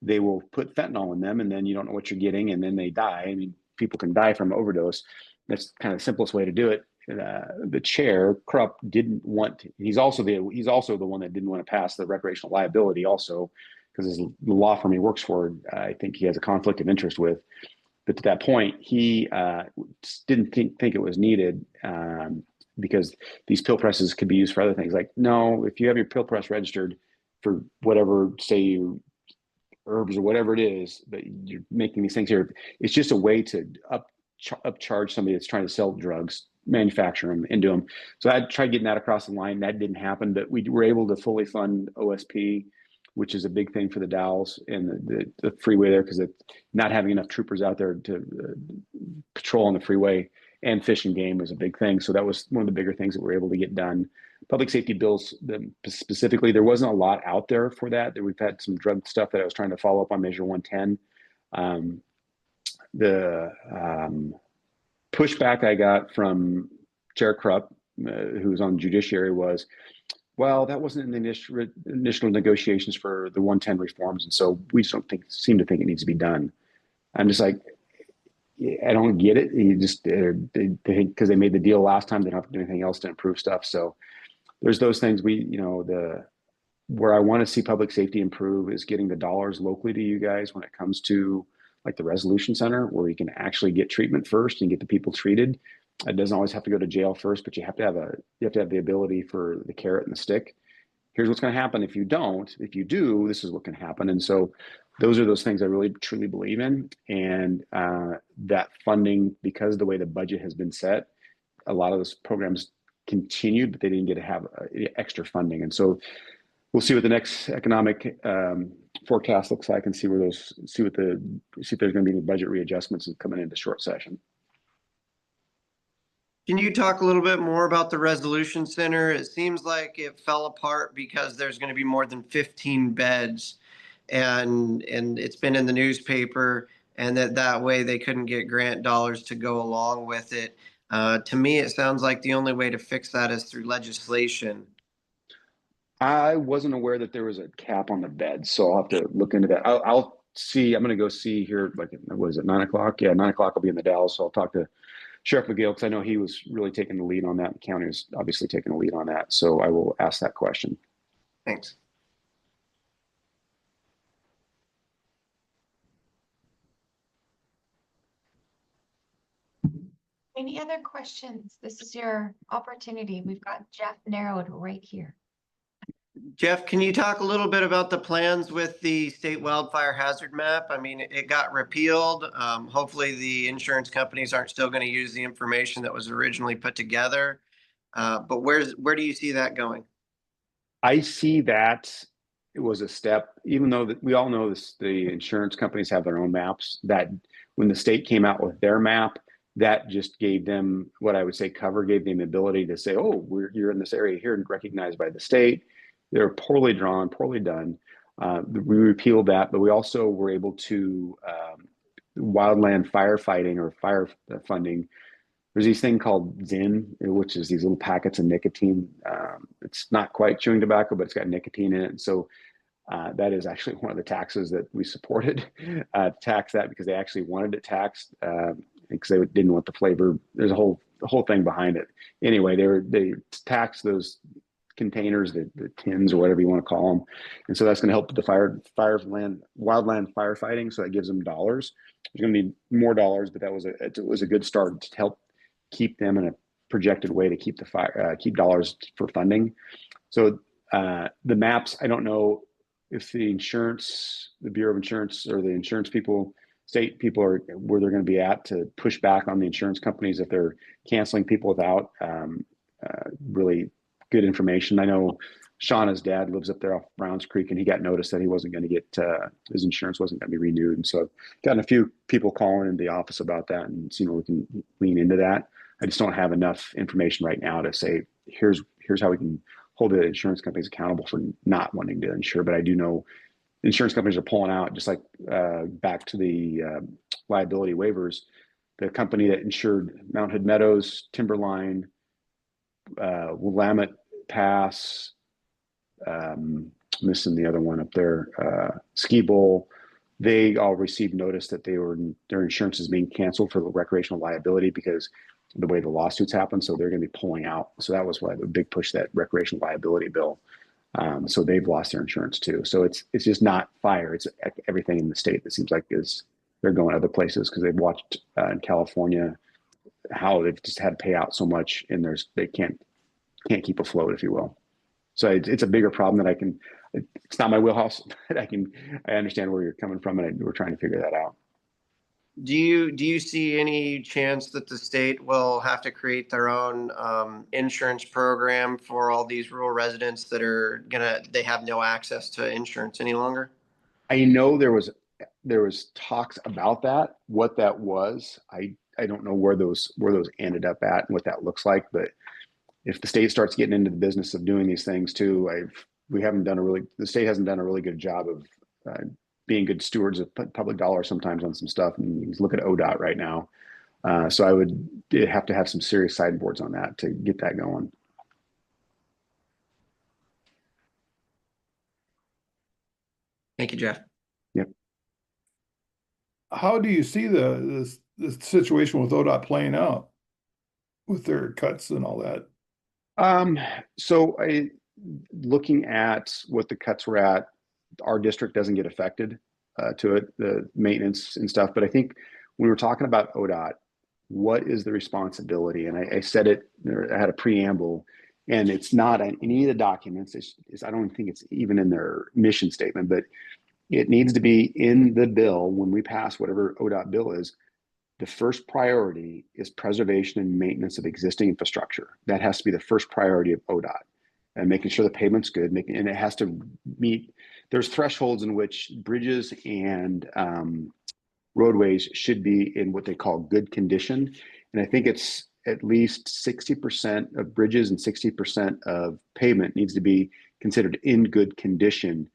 they will put fentanyl in them, and then you don't know what you're getting, and then they die. I mean, people can die from overdose. That's kind of the simplest way to do it. The chair, Krupp, didn't want. He's also the one that didn't want to pass the recreational liability, also because the law firm he works for, I think he has a conflict of interest with. But to that point, he didn't think it was needed. Because these pill presses could be used for other things. Like, no, if you have your pill press registered for whatever, say you herbs or whatever it is, but you're making these things here, it's just a way to upcharge somebody that's trying to sell drugs, manufacture them, and do them. So I tried getting that across the line. That didn't happen, but we were able to fully fund OSP, which is a big thing for the Dalles and the freeway there, because it's not having enough troopers out there to patrol on the freeway. And fish and game was a big thing. So that was one of the bigger things that we were able to get done. Public safety bills specifically, there wasn't a lot out there for that. We've had some drug stuff that I was trying to follow up on Measure 110. The pushback I got from Chair Krupp, who's on judiciary, was, well, that wasn't in the initial negotiations for the 110 reforms. And so we just seem to think it needs to be done. I'm just like, I don't get it. You just because they made the deal last time, they don't have to do anything else to improve stuff. So there's those things. Where I want to see public safety improve is getting the dollars locally to you guys when it comes to like the resolution center, where you can actually get treatment first and get the people treated. It doesn't always have to go to jail first, but you have to have the ability for the carrot and the stick. Here's what's going to happen if you don't. If you do, this is what can happen. And so those are those things I really truly believe in. And that funding, because of the way the budget has been set, a lot of those programs continued, but they didn't get to have extra funding. And so we'll see what the next economic forecast looks like, and see if there's going to be any budget readjustments coming into short session. Can you talk a little bit more about the resolution center? It seems like it fell apart because there's going to be more than 15 beds, and it's been in the newspaper, and that way they couldn't get grant dollars to go along with it. To me, it sounds like the only way to fix that is through legislation. I wasn't aware that there was a cap on the beds, so I'll have to look into that. I'll see. I'm going to go see here, like, what is it, 9 o'clock? Yeah, 9 o'clock I'll be in the Dalles, so I'll talk to Sheriff McGill, because I know he was really taking the lead on that. The county was obviously taking the lead on that. So I will ask that question. Thanks. Any other questions? This is your opportunity. We've got Jeff narrowed right here. Jeff, can you talk a little bit about the plans with the state wildfire hazard map? I mean, it got repealed. Hopefully the insurance companies aren't still going to use the information that was originally put together. But where do you see that going? I see that it was a step, even though that we all know this, the insurance companies have their own maps, that when the state came out with their map, that just gave them what I would say gave them the ability to say, oh, you're in this area here and recognized by the state. They're poorly drawn, poorly done. We repealed that, but we also were able to wildland firefighting or fire funding. There's these thing called Zin, which is these little packets of nicotine. It's not quite chewing tobacco, but it's got nicotine in it. And so that is actually one of the taxes that we supported, tax that because they actually wanted it taxed because they didn't want the flavor. There's a whole thing behind it. Anyway, they taxed those containers, the tins or whatever you want to call them. And so that's going to help the wildland firefighting. So that gives them dollars. There's going to be more dollars, but it was a good start to help keep them in a projected way to keep keep dollars for funding. So the maps, I don't know if the Bureau of Insurance or the insurance people, state people are where they're going to be at to push back on the insurance companies if they're canceling people without really good information. I know Shauna's dad lives up there off Browns Creek, and he got notice that he wasn't going to get his insurance wasn't going to be renewed. And so I've gotten a few people calling in the office about that and seeing if we can lean into that. I just don't have enough information right now to say, here's how we can hold the insurance companies accountable for not wanting to insure. But I do know insurance companies are pulling out, just like back to the liability waivers. The company that insured Mount Hood Meadows, Timberline, Willamette Pass, missing the other one up there, Ski Bowl, they all received notice that their insurance is being canceled for recreational liability because of the way the lawsuits happen. So they're going to be pulling out. So that was why the big push, that recreational liability bill. So they've lost their insurance too. So it's just not fire. It's everything in the state that seems like they're going other places because they've watched in California how they've just had to pay out so much and they can't keep afloat, if you will. So it's a bigger problem that it's not my wheelhouse, but I understand where you're coming from, and we're trying to figure that out. Do you see any chance that the state will have to create their own insurance program for all these rural residents that they have no access to insurance any longer? I know there was talks about that. What that was, I don't know where those ended up at and what that looks like. But if the state starts getting into the business of doing these things too, the state hasn't done a really good job of being good stewards of public dollars sometimes on some stuff. And look at ODOT right now. So I would have to have some serious sideboards on that to get that going. Thank you, Jeff. Yep. How do you see the situation with ODOT playing out with their cuts and all that? So looking at what the cuts were at, our district doesn't get affected to it, the maintenance and stuff. But I think when we're talking about ODOT, what is the responsibility? And I said it, I had a preamble, and it's not in any of the documents. I don't think it's even in their mission statement, but it needs to be in the bill when we pass whatever ODOT bill is. The first priority is preservation and maintenance of existing infrastructure. That has to be the first priority of ODOT, and making sure the pavement's good, and it has to meet, there's thresholds in which bridges and roadways should be in what they call good condition. And I think it's at least 60% of bridges and 60% of pavement needs to be considered in good condition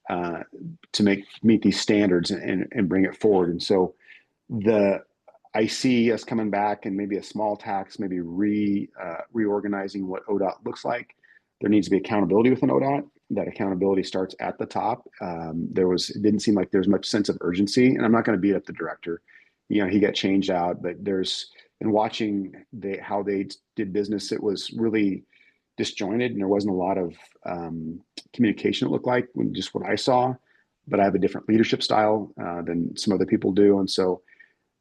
to meet these standards and bring it forward. And so I see us coming back and maybe a small tax, maybe reorganizing what ODOT looks like. There needs to be accountability within ODOT. That accountability starts at the top. It didn't seem like there's much sense of urgency, and I'm not going to beat up the director. He got changed out, but in watching how they did business, it was really disjointed, and there wasn't a lot of communication, it looked like, just what I saw. But I have a different leadership style than some other people do, and so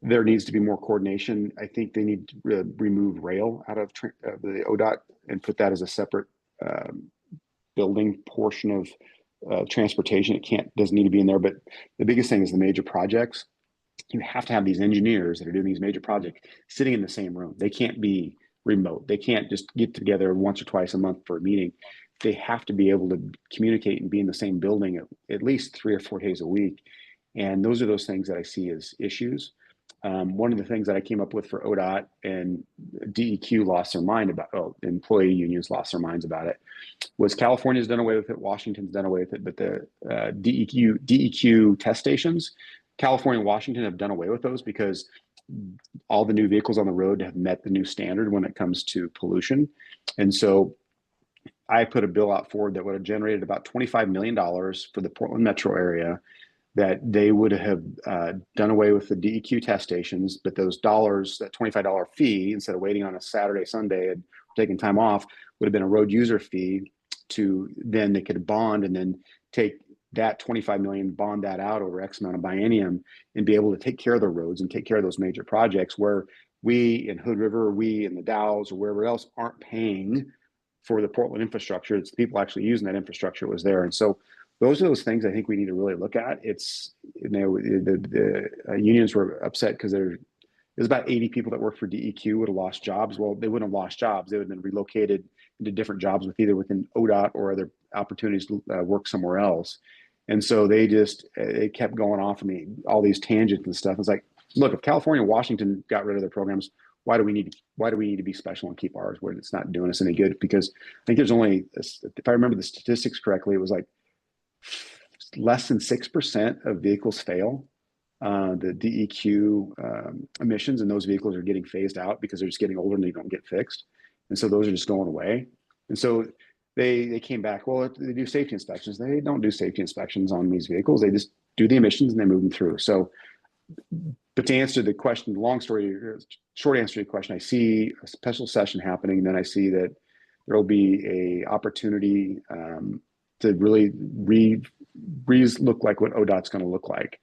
There needs to be more coordination. I think they need to remove rail out of the ODOT and put that as a separate building portion of transportation. Doesn't need to be in there. But the biggest thing is the major projects. You have to have these engineers that are doing these major projects sitting in the same room. They can't be remote. They can't just get together once or twice a month for a meeting. They have to be able to communicate and be in the same building at least 3 or 4 days a week. And those are those things that I see as issues. One of the things that I came up with for ODOT, and DEQ lost their mind about, employee unions lost their minds about it, was California's done away with it, Washington's done away with it, but the DEQ test stations, California and Washington have done away with those because all the new vehicles on the road have met the new standard when it comes to pollution. And so I put a bill out forward that would have generated about $25 million for the Portland metro area, that they would have done away with the DEQ test stations, but those dollars, that $25 fee, instead of waiting on a Saturday, Sunday and taking time off, would have been a road user fee. To then they could bond and then take that 25 million, bond that out over X amount of biennium, and be able to take care of the roads and take care of those major projects where we in Hood River, we in the Dalles or wherever else aren't paying for the Portland infrastructure. It's the people actually using that infrastructure was there. And so those are those things I think we need to really look at. It's, the unions were upset because there's about 80 people that work for DEQ would have lost jobs. Well, they wouldn't have lost jobs. They would have been relocated into different jobs with either within ODOT or other opportunities to work somewhere else. And so they kept going off of me, all these tangents and stuff. It's like, look, if California and Washington got rid of their programs, why do we need to be special and keep ours where it's not doing us any good? Because I think there's only, if I remember the statistics correctly, it was like less than 6% of vehicles fail the DEQ emissions, and those vehicles are getting phased out because they're just getting older and they don't get fixed. And so those are just going away. And so they came back, well, they do safety inspections. They don't do safety inspections on these vehicles. They just do the emissions and they move them through. So, but to answer the question, short answer to your question, I see a special session happening. Then I see that there will be a opportunity to really look like what ODOT's going to look like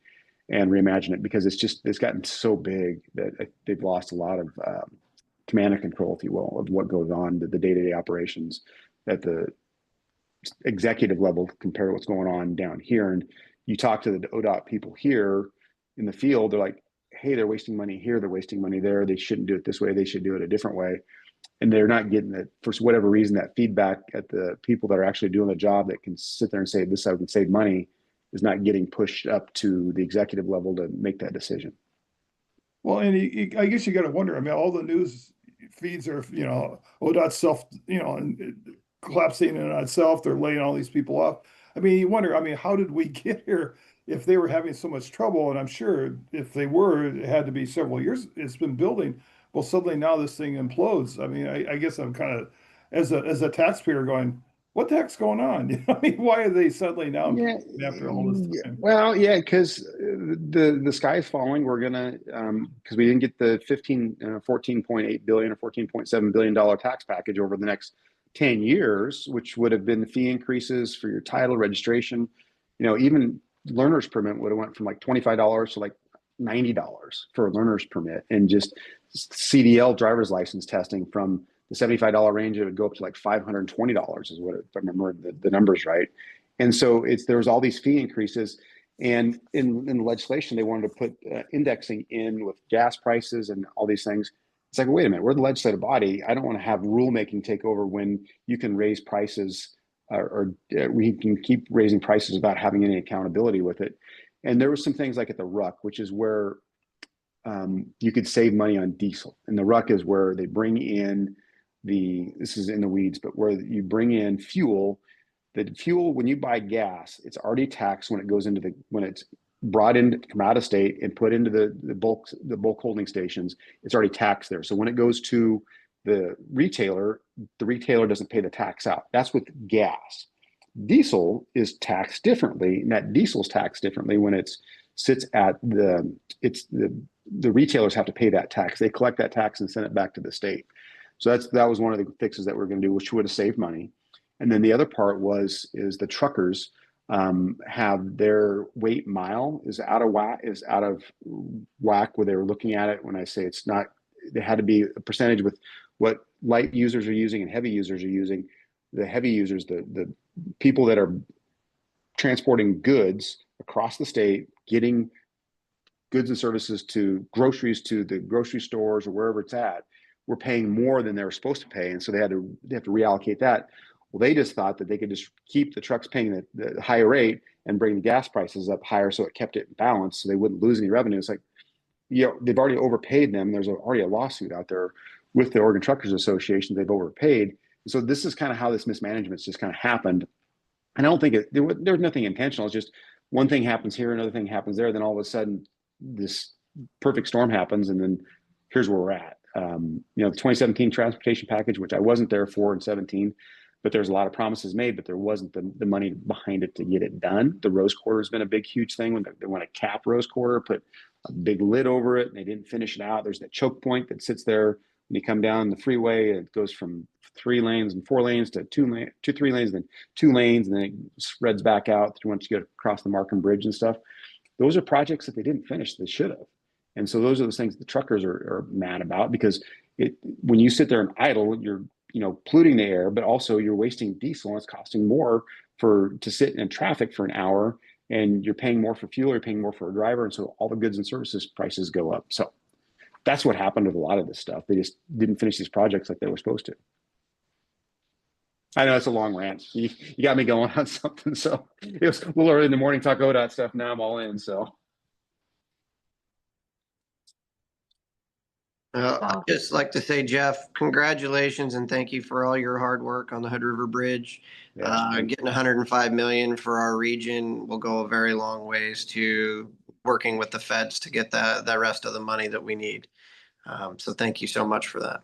and reimagine it, because it's gotten so big that they've lost a lot of command and control, if you will, of what goes on, the day-to-day operations at the executive level compared to what's going on down here. And you talk to the ODOT people here in the field, they're like, hey, they're wasting money here, they're wasting money there, they shouldn't do it this way, they should do it a different way. And they're not getting it, for whatever reason, that feedback at the people that are actually doing the job that can sit there and say, this I can save money, is not getting pushed up to the executive level to make that decision. Well, and I guess you got to wonder, I mean, all the news feeds are, ODOT self, collapsing in on itself. They're laying all these people off. I mean, you wonder, I mean, how did we get here if they were having so much trouble? And I'm sure if they were, it had to be several years. It's been building. Well, suddenly now this thing implodes. I mean, I guess I'm kind of, as a taxpayer going, what the heck's going on? I mean, why are they suddenly now after all this time? Well, yeah, because the sky's falling. We're gonna because we didn't get the $14.8 billion or $14.7 billion tax package over the next 10 years, which would have been the fee increases for your title registration. Even learner's permit would have went from like $25 to like $90 for a learner's permit, and just CDL driver's license testing from the $75 range, it would go up to like $520 is what, if I remember the numbers right. And so there was all these fee increases, and in the legislation, they wanted to put indexing in with gas prices and all these things. It's like, wait a minute, we're the legislative body. I don't want to have rulemaking take over when you can raise prices or we can keep raising prices without having any accountability with it. And there were some things like at the RUC, which is where you could save money on diesel. And the RUC is where they bring in this is in the weeds, but where you bring in fuel. The fuel, when you buy gas, it's already taxed when it goes into when it's brought in from out of state and put into the bulk holding stations. It's already taxed there. So when it goes to the retailer doesn't pay the tax out. That's with gas. Diesel is taxed differently, and that diesel's taxed differently when it sits at the retailers have to pay that tax. They collect that tax and send it back to the state. So that was one of the fixes that we're going to do, which would have saved money. And then the other part is the truckers have their weight mile is out of whack where they were looking at it. When I say it's not, they had to be a percentage with what light users are using and heavy users are using. The heavy users, the people that are transporting goods across the state, getting goods and services to groceries, to the grocery stores or wherever it's at, were paying more than they were supposed to pay. And so they have to reallocate that. Well, they just thought that they could just keep the trucks paying the higher rate and bring the gas prices up higher, so it kept it in balance, so they wouldn't lose any revenue. It's like, you know, they've already overpaid them. There's already a lawsuit out there with the Oregon Truckers Association. They've overpaid. And so this is kind of how this mismanagement's just kind of happened. And I don't think there was nothing intentional. It's just one thing happens here, another thing happens there. Then all of a sudden, this perfect storm happens, and then here's where we're at. You know, the 2017 transportation package, which I wasn't there for in 17, but there's a lot of promises made, but there wasn't the money behind it to get it done. The Rose Quarter has been a big, huge thing. When they want to cap Rose Quarter, put a big lid over it, and they didn't finish it out. There's that choke point that sits there when you come down the freeway. It goes from 3 lanes and 4 lanes to 3 lanes, and then 2 lanes, and then it spreads back out once you get across the Markham Bridge and stuff. Those are projects that they didn't finish. They should have. And so those are those things the truckers are mad about, because when you sit there and idle, you're, you know, polluting the air, but also you're wasting diesel, and it's costing more to sit in traffic for an hour, and you're paying more for fuel, you're paying more for a driver. And so all the goods and services prices go up. So that's what happened with a lot of this stuff. They just didn't finish these projects like they were supposed to. I know it's a long rant. You got me going on something. So it was a little early in the morning, talk ODOT stuff. Now I'm all in. So. I'd just like to say, Jeff, congratulations and thank you for all your hard work on the Hood River Bridge. Getting 105 million for our region will go a very long ways to working with the feds to get the rest of the money that we need. So thank you so much for that.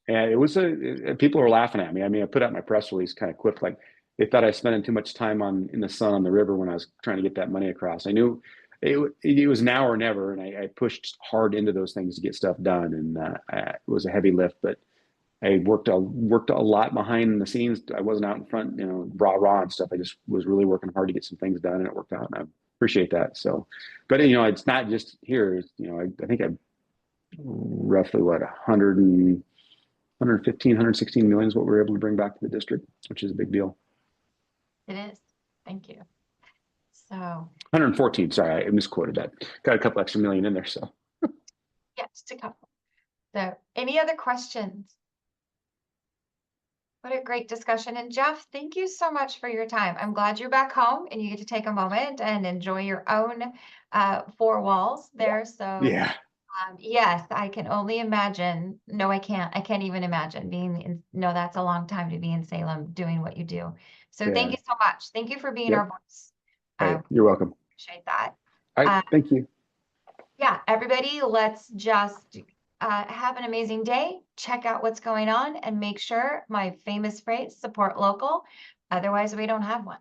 And it was people were laughing at me. I mean, I put out my press release kind of quick, like they thought I was spending too much time in the sun on the river when I was trying to get that money across. I knew it was now or never, and I pushed hard into those things to get stuff done, and it was a heavy lift, but I worked a lot behind the scenes. I wasn't out in front, you know, rah and stuff. I just was really working hard to get some things done, and it worked out, and I appreciate that. So, but you know, it's not just here. You know, I think I roughly 115, 116 million is what we were able to bring back to the district, which is a big deal. It is. Thank you. So 114, sorry, I misquoted that. Got a couple extra million in there, so. yeah, just a couple. So any other questions? What a great discussion. And Jeff, thank you so much for your time. I'm glad you're back home and you get to take a moment and enjoy your own 4 walls there. So yeah. Yes, I can only imagine. No, I can't. I can't even imagine being in, no, that's a long time to be in Salem doing what you do. So thank you so much. Thank you for being our voice. Hey, you're welcome. Appreciate that. All right, thank you. Yeah, everybody, let's just have an amazing day. Check out what's going on and make sure, my famous phrase, support local. Otherwise, we don't have one.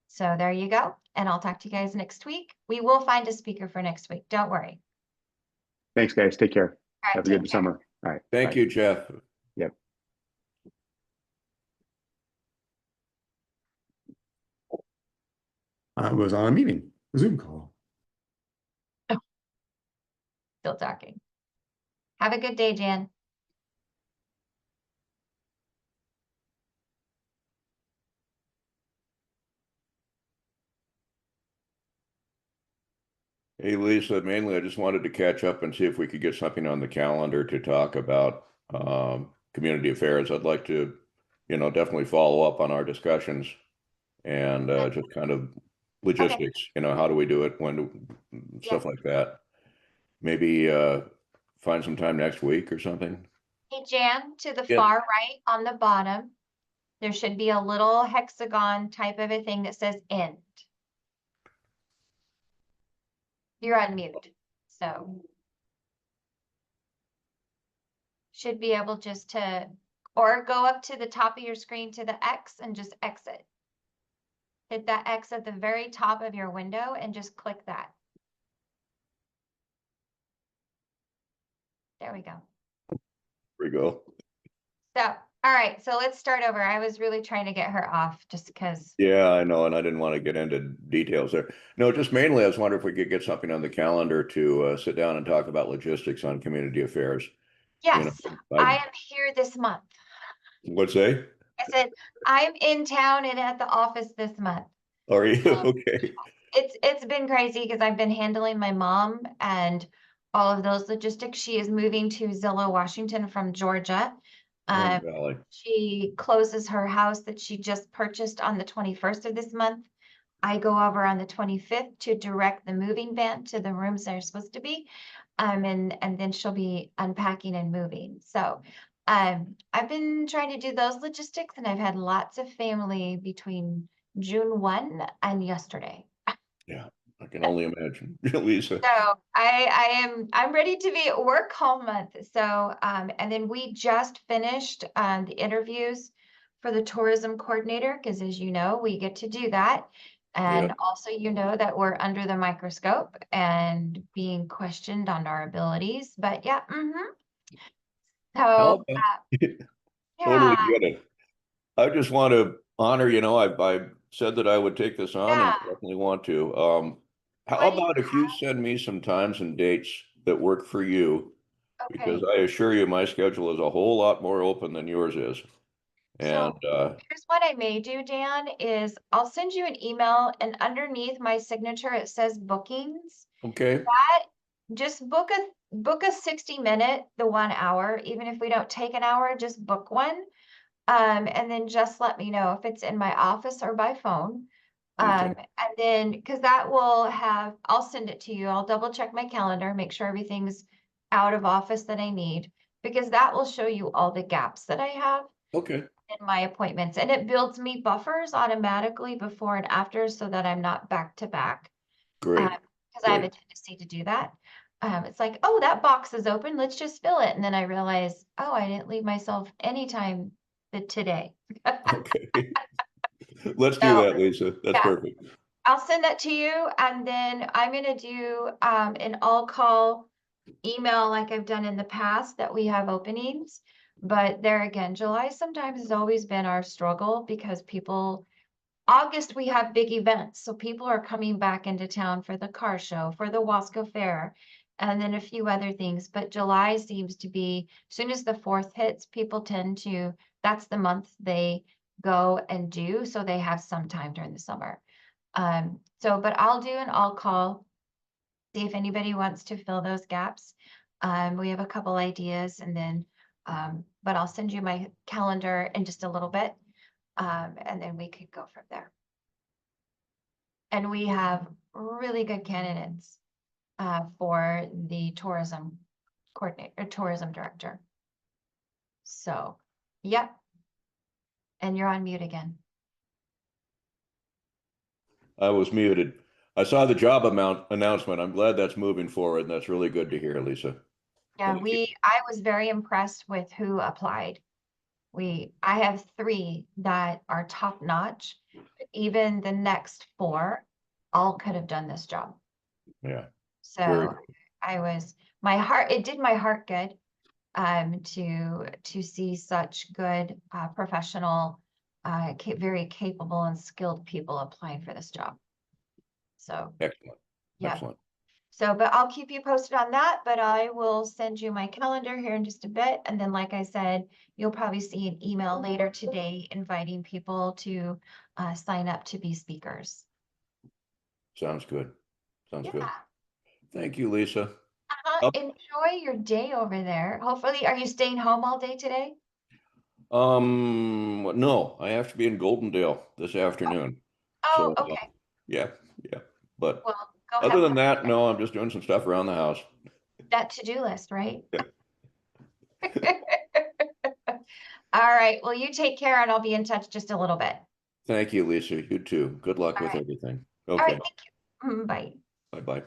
So there you go. And I'll talk to you guys next week. We will find a speaker for next week. Don't worry. Thanks, guys. Take care. All right, Have a good summer. All right. Thank bye. you, Jeff. Yep. I was on a meeting, a Zoom call. Still talking. Have a good day, Jan. Hey, Lisa, mainly I just wanted to catch up and see if we could get something on the calendar to talk about community affairs. I'd like to, you know, definitely follow up on our discussions and just kind of logistics, you know, how do we do it, when, stuff like that. Maybe find some time next week or something. Hey, Jan, to the far right on the bottom, there should be a little hexagon type of a thing that says end. You're unmuted, so should be able just to, or go up to the top of your screen to the X and just exit. Hit that X at the very top of your window and just click that. There we go. Here we go. So, all All right, so let's start over. I was really trying to get her off just because. Yeah, I know, and I didn't want to get into details there. No, just mainly I was wondering if we could get something on the calendar to sit down and talk about logistics on community affairs. You know, Yes, I I am here this month. what's say? I said, I'm in town and at the office this month. Are you Um, okay? It's been crazy because I've been handling my mom and all of those logistics. She is moving to Zillow, Washington from Georgia. Oh, Um, golly. she closes her house that she just purchased on the 21st of this month. I go over on the 25th to direct the moving van to the rooms they're supposed to be. And then she'll be unpacking and moving. So I've been trying to do those logistics and I've had lots of family between June 1 and yesterday. Yeah, I can only imagine, Lisa. So I'm ready to be at work all month. So and then we just finished the interviews for the tourism coordinator, because as you know, we get to do that. And Yeah. also, you know that we're under the microscope and being questioned on our abilities. But yeah, How so about yeah, totally get it. I just want to honor, I said that I would take this on and yeah. I definitely want to. How What do you about if you send me some times and dates that work for you? Because okay? I assure you my schedule is a whole lot more open than yours is. And So here's what I may do, Dan, is I'll send you an email and underneath my signature, it says bookings. okay, That just book a 60-minute, the 1 hour, even if we don't take an hour, just book one. And then just let me know if it's in my office or by phone. okay, And then because that will have, I'll send it to you. I'll double check my calendar, make sure everything's out of office that I need, because that will show you all the gaps that I have okay, in my appointments, and it builds me buffers automatically before and after so that I'm not back to back. great, Because I have a great. tendency to do that. It's like, oh, that box is open, let's just fill it. And then I realize, oh, I didn't leave myself any time today. Okay. Let's do So that, Lisa. That's yeah, perfect. I'll send that to you, and then I'm gonna do an all-call email like I've done in the past that we have openings. But there again, July sometimes has always been our struggle because August, we have big events. So people are coming back into town for the car show, for the Wasco Fair, and then a few other things. But July seems to be, as soon as the 4th hits, people tend to, that's the month they go and do. So they have some time during the summer. But I'll do an all call, see if anybody wants to fill those gaps. We have a couple ideas and then, but I'll send you my calendar in just a little bit. And then we could go from there. And we have really good candidates for the tourism coordinator, or tourism director. So, yep. And you're on mute again. I was muted. I saw the job announcement. I'm glad that's moving forward, and that's really good to hear, Lisa. Yeah, Thank you. I was very impressed with who applied. I have 3 that are top notch. Even the next 4 all could have done this job. Yeah, very So it did my heart good to see such good professional, very capable and skilled people applying for this job. So excellent. yeah. Excellent. So, but I'll keep you posted on that, but I will send you my calendar here in just a bit. And then, like I said, you'll probably see an email later today inviting people to sign up to be speakers. Sounds good. Sounds good. Yeah. Thank you, Lisa. Up- Enjoy your day over there. Hopefully, are you staying home all day today? No, I have to be in Goldendale this afternoon. Oh, So, okay. yeah. But Well, go other have than fun. that, no, I'm just doing some stuff around the house. That to-do list, right? All right. Well, you take care and I'll be in touch just a little bit. Thank you, Lisa. You too. Good luck All with right. everything. All Okay. right. Thank you. Bye. Bye-bye.